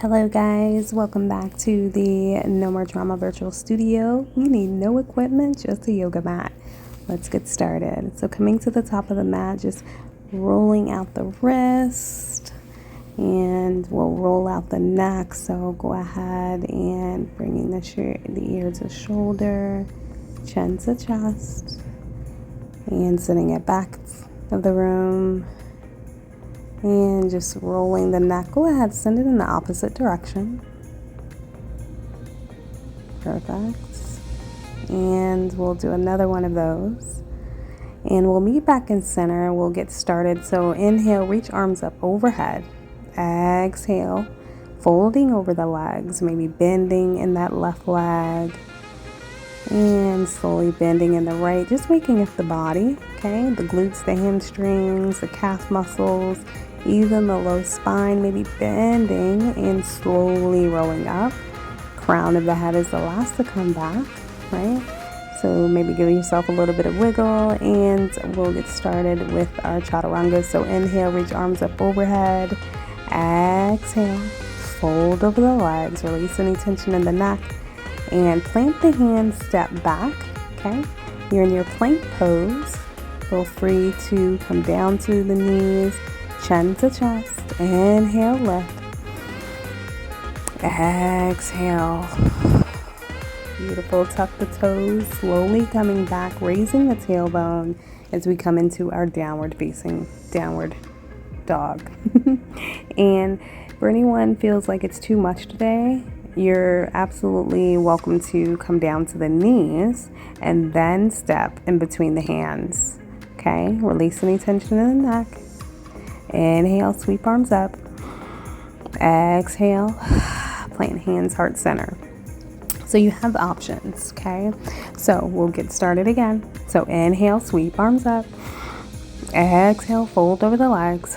Hello guys, welcome back to the No More Trauma Virtual Studio. You need no equipment, just a yoga mat. Let's get started. So coming to the top of the mat, just rolling out the wrist, and we'll roll out the neck. So go ahead and bringing the ear to shoulder, chin to chest, and sitting it back of the room. And just rolling the neck. Go ahead, send it in the opposite direction. Perfect. And we'll do another one of those. And we'll meet back in center. We'll get started. So inhale, reach arms up overhead. Exhale, folding over the legs, maybe bending in that left leg. And slowly bending in the right, just waking up the body, okay? The glutes, the hamstrings, the calf muscles, even the low spine, maybe bending and slowly rolling up. Crown of the head is the last to come back, right? So maybe give yourself a little bit of wiggle, and we'll get started with our chaturanga. So inhale, reach arms up overhead. Exhale, fold over the legs, release any tension in the neck. And plant the hands, step back, okay? You're in your plank pose. Feel free to come down to the knees, chin to chest. Inhale, lift. Exhale. Beautiful. Tuck the toes, slowly coming back, raising the tailbone as we come into our downward dog. And for anyone feels like it's too much today, you're absolutely welcome to come down to the knees and then step in between the hands. Okay, release any tension in the neck. Inhale, sweep arms up. Exhale, plant hands heart center. So you have options, okay? So we'll get started again. So inhale, sweep arms up. Exhale, fold over the legs.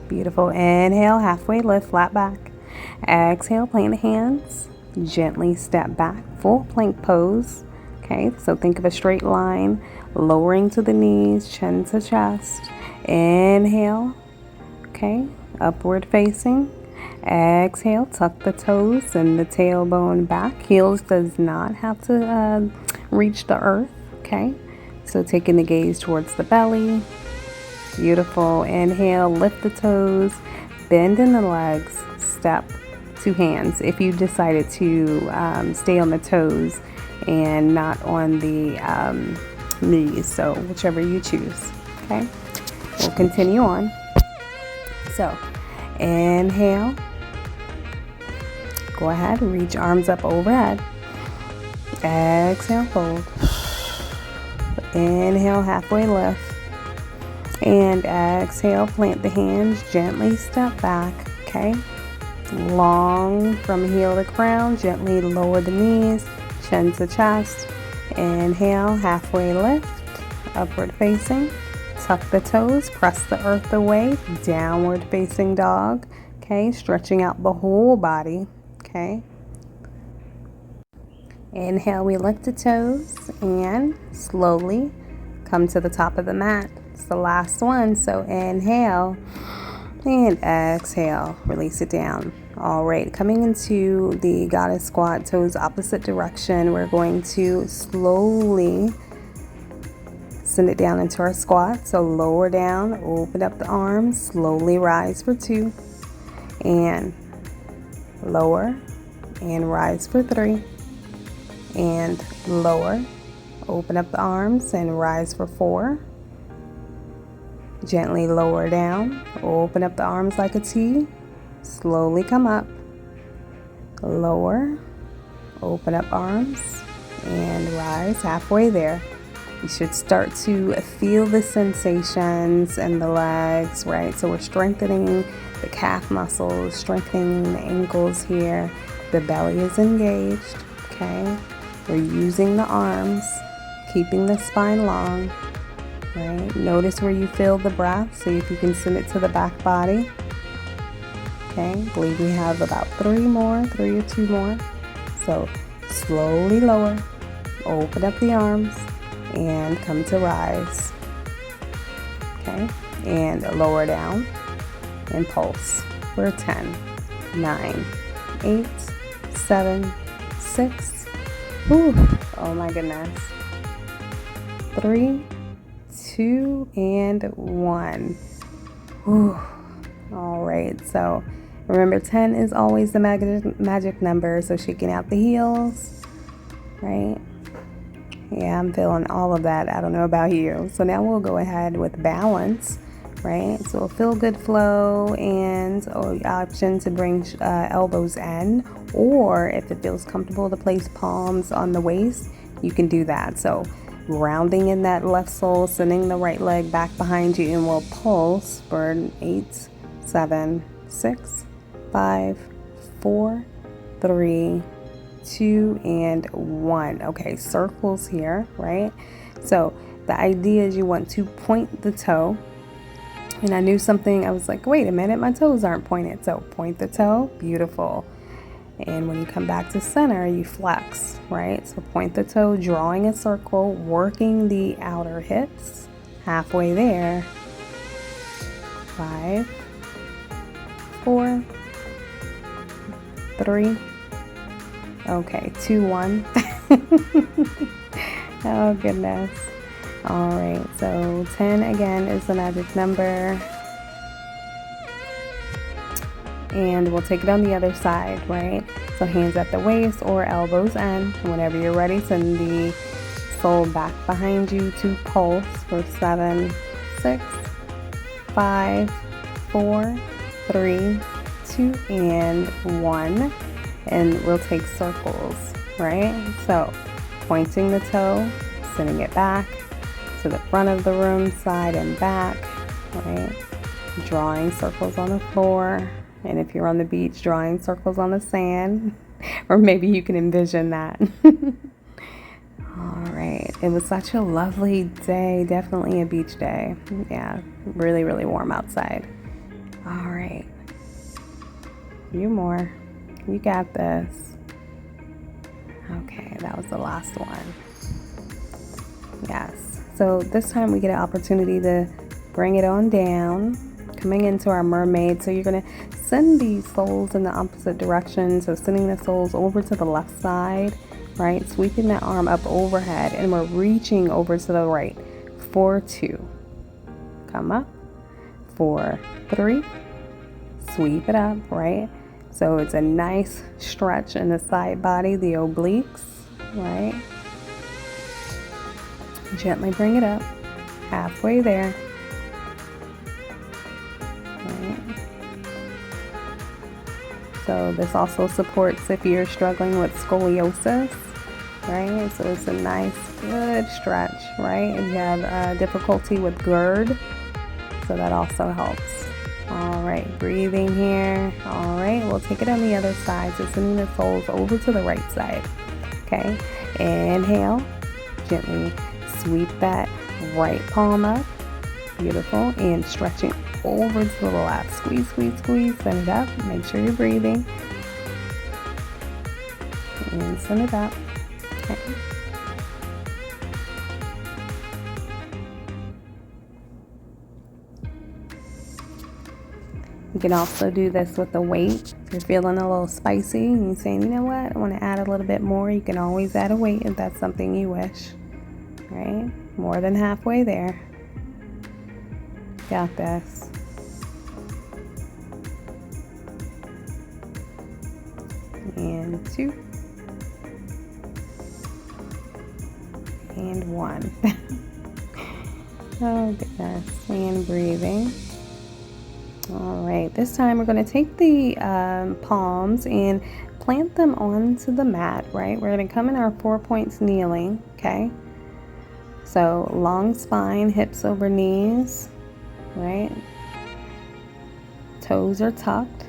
Beautiful. Inhale, halfway lift, flat back. Exhale, plant the hands, gently step back, full plank pose. Okay, so think of a straight line, lowering to the knees, chin to chest. Inhale, okay, upward facing. Exhale, tuck the toes and the tailbone back. Heels does not have to reach the earth, okay? So taking the gaze towards the belly. Beautiful. Inhale, lift the toes, bend in the legs, step to hands. If you decided to stay on the toes and not on the knees, so whichever you choose, okay? We'll continue on. So inhale, go ahead, reach arms up overhead. Exhale, fold. Inhale, halfway lift. And exhale, plant the hands, gently step back, okay? Long from heel to crown, gently lower the knees, chin to chest. Inhale, halfway lift, upward facing. Tuck the toes, press the earth away, downward facing dog, okay? Stretching out the whole body, okay? Inhale, we lift the toes and slowly come to the top of the mat. It's the last one, so inhale and exhale, release it down. All right, coming into the goddess squat, toes opposite direction. We're going to slowly send it down into our squat. So lower down, open up the arms, slowly rise for 2, and lower, and rise for 3, and lower, open up the arms and rise for 4. Gently lower down, open up the arms like a T, slowly come up, lower, open up arms, and rise halfway there. You should start to feel the sensations in the legs, right? So we're strengthening the calf muscles, strengthening the ankles here. The belly is engaged, okay? We're using the arms, keeping the spine long. Right. Notice where you feel the breath. See if you can send it to the back body. Okay, I believe we have about 3 or 2 more. So slowly lower, open up the arms, and come to rise. Okay, and lower down and pulse for 10. 9, 8, 7, 6. Whew, oh my goodness. 3, 2, and 1. Whew. All right, so remember 10 is always the magic number, so shaking out the heels, right? Yeah, I'm feeling all of that. I don't know about you. So now we'll go ahead with balance, right? So a feel good flow and option to bring elbows in, or if it feels comfortable to place palms on the waist, you can do that. So rounding in that left sole, sending the right leg back behind you, and we'll pulse for 8, 7, 6, 5, 4, 3, 2, and 1. Okay, circles here, right? So the idea is you want to point the toe. And I knew something, I was like, wait a minute, my toes aren't pointed. So point the toe, beautiful. And when you come back to center, you flex, right? So point the toe, drawing a circle, working the outer hips, halfway there. 5, 4, 3, okay, 2, 1. Oh goodness. All right, so 10 again is the magic number. And we'll take it on the other side, right? So hands at the waist or elbows in. Whenever you're ready, send the sole back behind you to pulse for 7, 6, 5, 4, 3, 2, and 1. And we'll take circles, right? So pointing the toe, sending it back to the front of the room, side and back, right? Drawing circles on the floor. And if you're on the beach, drawing circles on the sand, or maybe you can envision that. All right, it was such a lovely day, definitely a beach day. Yeah, really, really warm outside. All right, you more, you got this. Okay, that was the last one. Yes, so this time we get an opportunity to bring it on down, coming into our mermaid. So you're gonna send the soles in the opposite direction. So sending the soles over to the left side, right? Sweeping that arm up overhead, and we're reaching over to the right. 4, 2. Come up. 4, 3. Sweep it up, right? So it's a nice stretch in the side body, the obliques, right? Gently bring it up. Halfway there. So this also supports if you're struggling with scoliosis, right? So it's a nice, good stretch, right? If you have difficulty with GERD, so that also helps. All right, breathing here. All right, we'll take it on the other side. So sending the soles over to the right side, okay? Inhale, gently sweep that right palm up. Beautiful, and stretching over to the left. Squeeze, squeeze, squeeze. Send it up. Make sure you're breathing. And send it up. Okay. You can also do this with the weight. If you're feeling a little spicy and you're saying, you know what, I want to add a little bit more, you can always add a weight if that's something you wish. Right? More than halfway there. Got this. And 2. And 1. Oh goodness. And breathing. All right. This time we're going to take the palms and plant them onto the mat, right? We're going to come in our 4 points kneeling, okay? So long spine, hips over knees. Right? Toes are tucked.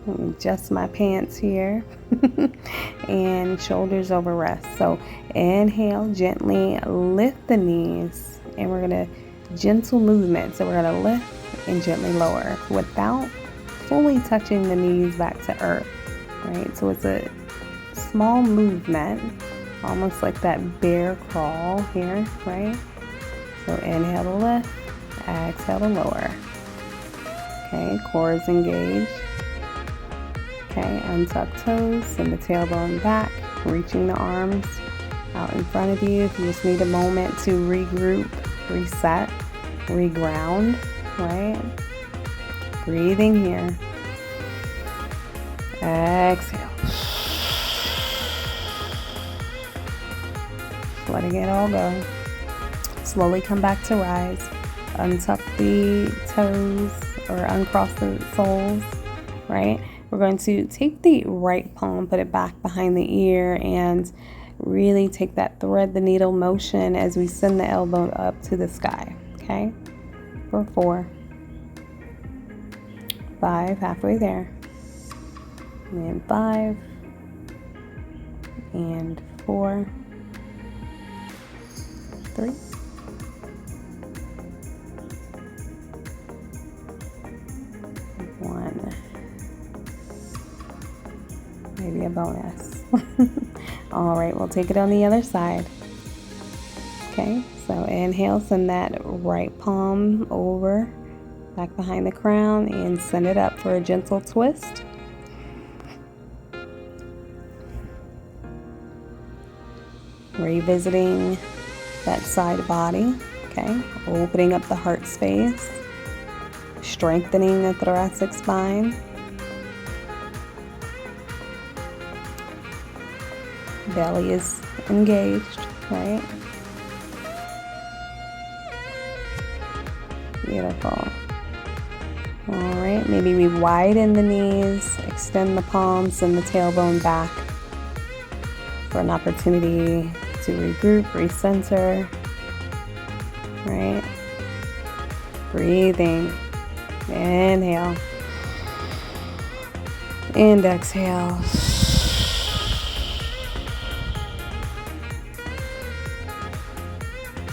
Adjust my pants here. And shoulders over wrists. So inhale, gently lift the knees. And we're going to gentle movement. So we're going to lift and gently lower without fully touching the knees back to earth. Right? So it's a small movement, almost like that bear crawl here, right? So inhale to lift. Exhale to lower. Okay, core is engaged. Okay, untuck toes, send the tailbone back, reaching the arms out in front of you. If you just need a moment to regroup, reset, reground, right? Breathing here. Exhale. Just letting it all go. Slowly come back to rise. Untuck the toes or uncross the soles, right? We're going to take the right palm, put it back behind the ear, and really take that thread the needle motion as we send the elbow up to the sky, okay? For 4, 5, halfway there, and 5, and 4, 3, 1. Maybe a bonus. All right, we'll take it on the other side. Okay, so inhale, send that right palm over, back behind the crown, and send it up for a gentle twist. Revisiting that side body, okay, opening up the heart space, strengthening the thoracic spine. Belly is engaged, right? Beautiful. All right, maybe we widen the knees, extend the palms, and the tailbone back for an opportunity to regroup, recenter, right? Breathing. Inhale. And exhale.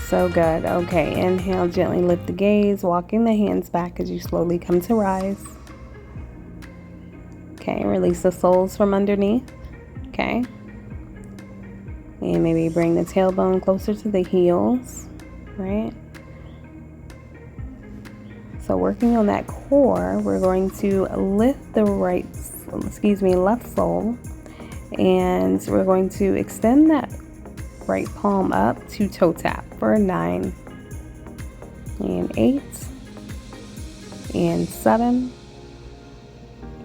So good. Okay, inhale, gently lift the gaze, walking the hands back as you slowly come to rise. Okay, release the soles from underneath. Okay. And maybe bring the tailbone closer to the heels, right? So working on that core, we're going to lift the left sole, and we're going to extend that right palm up to toe tap for 9, and 8, and 7,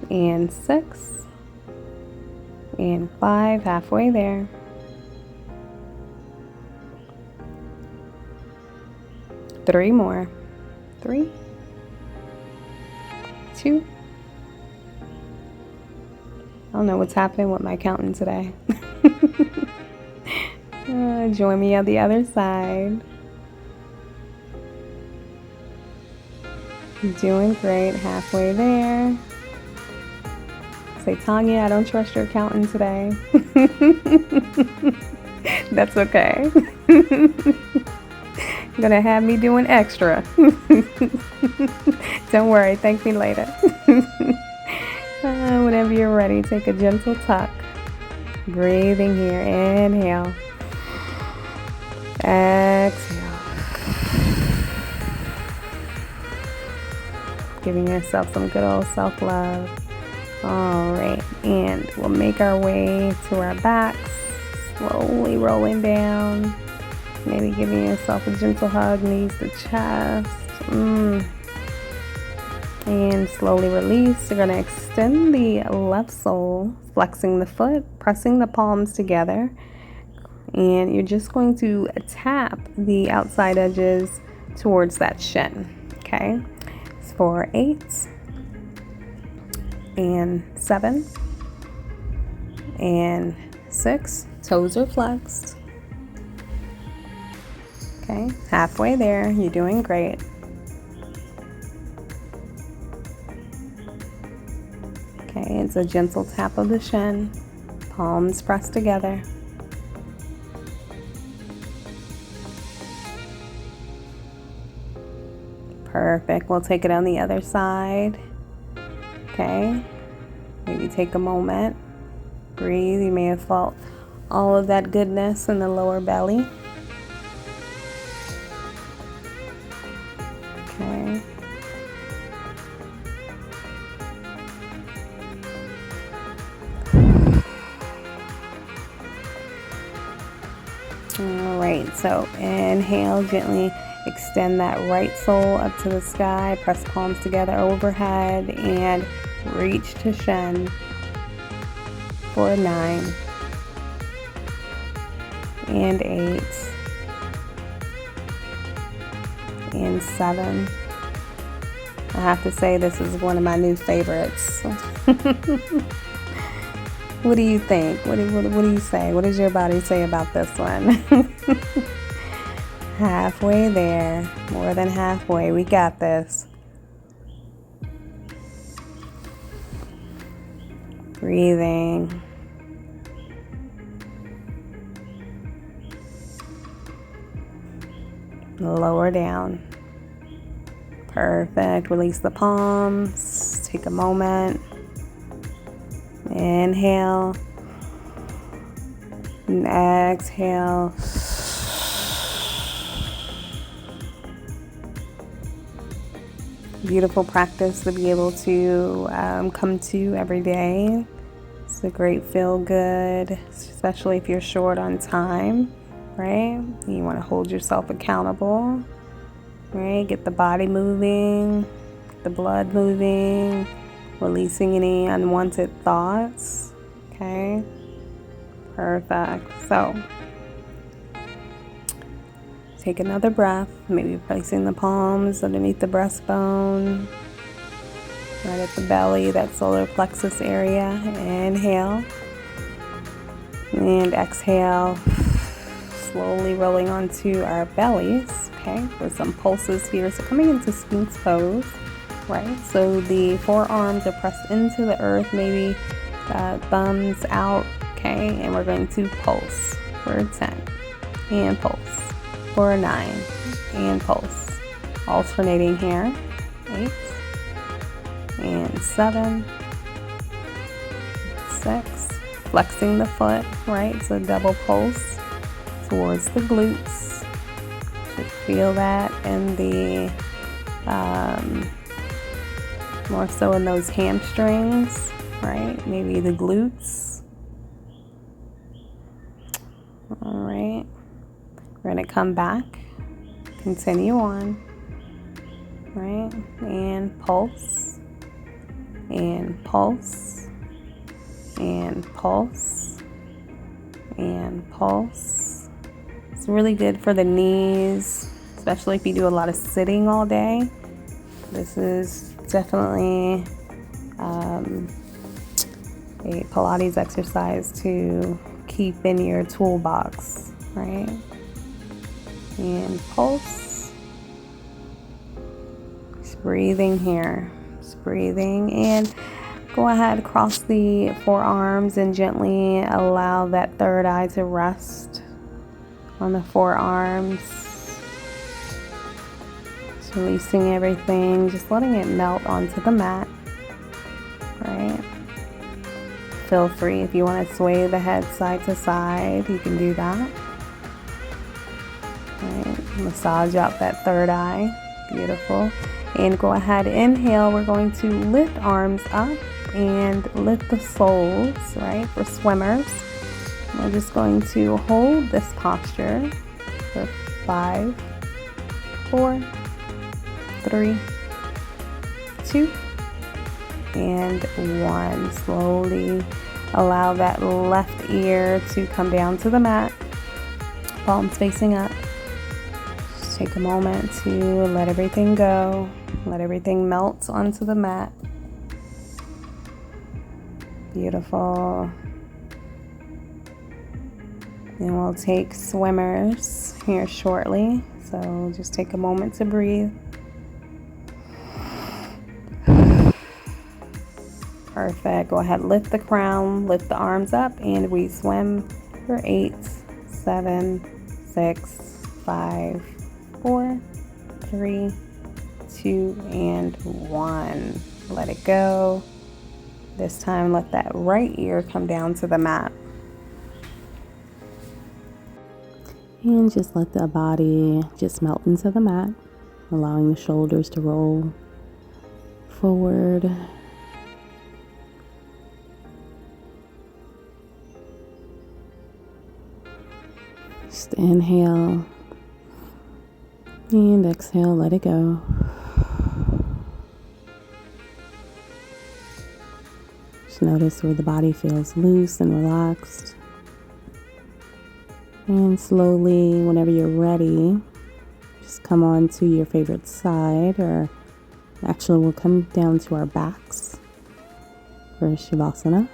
and 6, and 5, halfway there. 3 more. 3, 2. I don't know what's happening with my counting today. Join me on the other side. Doing great. Halfway there. Say, Tanya, I don't trust your counting today. That's okay. You're gonna have me doing extra. Don't worry, thank me later. Whenever you're ready, take a gentle tuck. Breathing here. Inhale. Exhale. Giving yourself some good old self-love. All right, and we'll make our way to our backs, slowly rolling down. Maybe giving yourself a gentle hug, knees to chest. And slowly release. You're going to extend the left sole, flexing the foot, pressing the palms together. And you're just going to tap the outside edges towards that shin. Okay? It's for 8, and 7, and 6. Toes are flexed. Okay, halfway there. You're doing great. Okay, it's a gentle tap of the shin. Palms pressed together. Perfect. We'll take it on the other side. Okay. Maybe take a moment. Breathe. You may have felt all of that goodness in the lower belly. Okay. So inhale, gently extend that right sole up to the sky, press palms together overhead, and reach to Shen for 9 and 8 and 7. I have to say this is one of my new favorites. What do you think? What do you say? What does your body say about this one? Halfway there, more than halfway. We got this. Breathing. Lower down. Perfect. Release the palms. Take a moment. Inhale. And exhale. Beautiful practice to be able to come to every day. It's a great feel good, especially if you're short on time, right? You want to hold yourself accountable, right? Get the body moving, get the blood moving, releasing any unwanted thoughts, okay? Perfect. So take another breath, maybe placing the palms underneath the breastbone, right at the belly, that solar plexus area. Inhale and exhale, slowly rolling onto our bellies, okay, with some pulses here. So coming into Sphinx pose, right? So the forearms are pressed into the earth, maybe thumbs out, okay, and we're going to pulse for 10 and pulse for 9 and pulse, alternating here, 8 and 7, 6, flexing the foot, right? So double pulse towards the glutes. Should feel that in the more so in those hamstrings, right? Maybe the glutes. All right. We're going to come back, continue on, right? And pulse, and pulse, and pulse, and pulse. It's really good for the knees, especially if you do a lot of sitting all day. This is definitely a Pilates exercise to keep in your toolbox, right? And pulse. Just breathing here. Just breathing. And go ahead, cross the forearms and gently allow that third eye to rest on the forearms. Just releasing everything, just letting it melt onto the mat, right? Feel free if you want to sway the head side to side, you can do that. Right. Massage out that third eye. Beautiful. And go ahead, inhale. We're going to lift arms up and lift the soles, right, for swimmers. We're just going to hold this posture for 5, 4, 3, 2, and 1. Slowly allow that left ear to come down to the mat, palms facing up. Just take a moment to let everything go, let everything melt onto the mat. Beautiful. And we'll take swimmers here shortly, so just take a moment to breathe. Perfect. Go ahead, lift the crown, lift the arms up, and we swim for 8, 7, 6, 5, 4, 3, 2, and 1. Let it go. This time, let that right ear come down to the mat. And just let the body just melt into the mat, allowing the shoulders to roll forward. Just inhale and exhale, let it go. Just notice where the body feels loose and relaxed. And slowly, whenever you're ready, just come on to your favorite side, or actually we'll come down to our backs for Shavasana.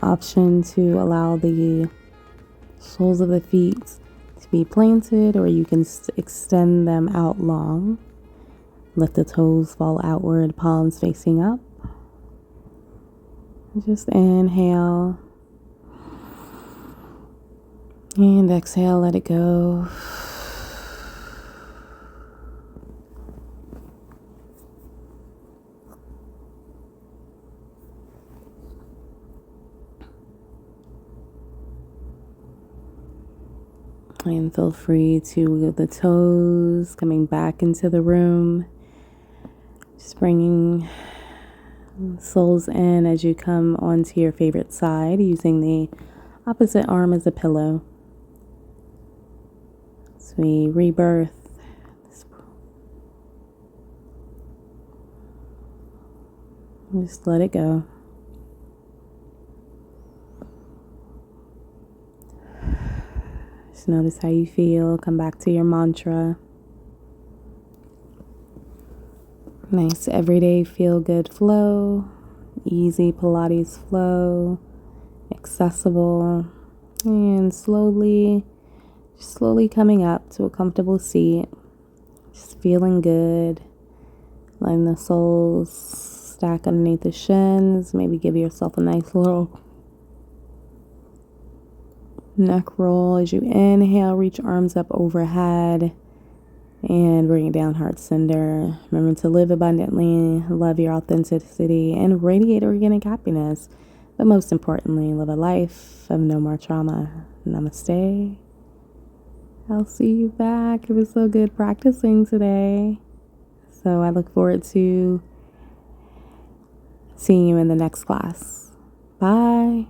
Option to allow the soles of the feet to be planted, or you can extend them out long. Let the toes fall outward, palms facing up. Just inhale and exhale, let it go. And feel free to wiggle the toes, coming back into the room. Just bringing soles in as you come onto your favorite side, using the opposite arm as a pillow. As we rebirth, just let it go. Just notice how you feel. Come back to your mantra. Nice everyday feel good flow. Easy Pilates flow. Accessible. And slowly coming up to a comfortable seat. Just feeling good. Letting the soles stack underneath the shins. Maybe give yourself a nice little neck roll. As you inhale, reach arms up overhead and bring it down, heart center. Remember to live abundantly, love your authenticity, and radiate organic happiness. But most importantly, live a life of no more trauma. Namaste. I'll see you back. It was so good practicing today. So I look forward to seeing you in the next class. Bye.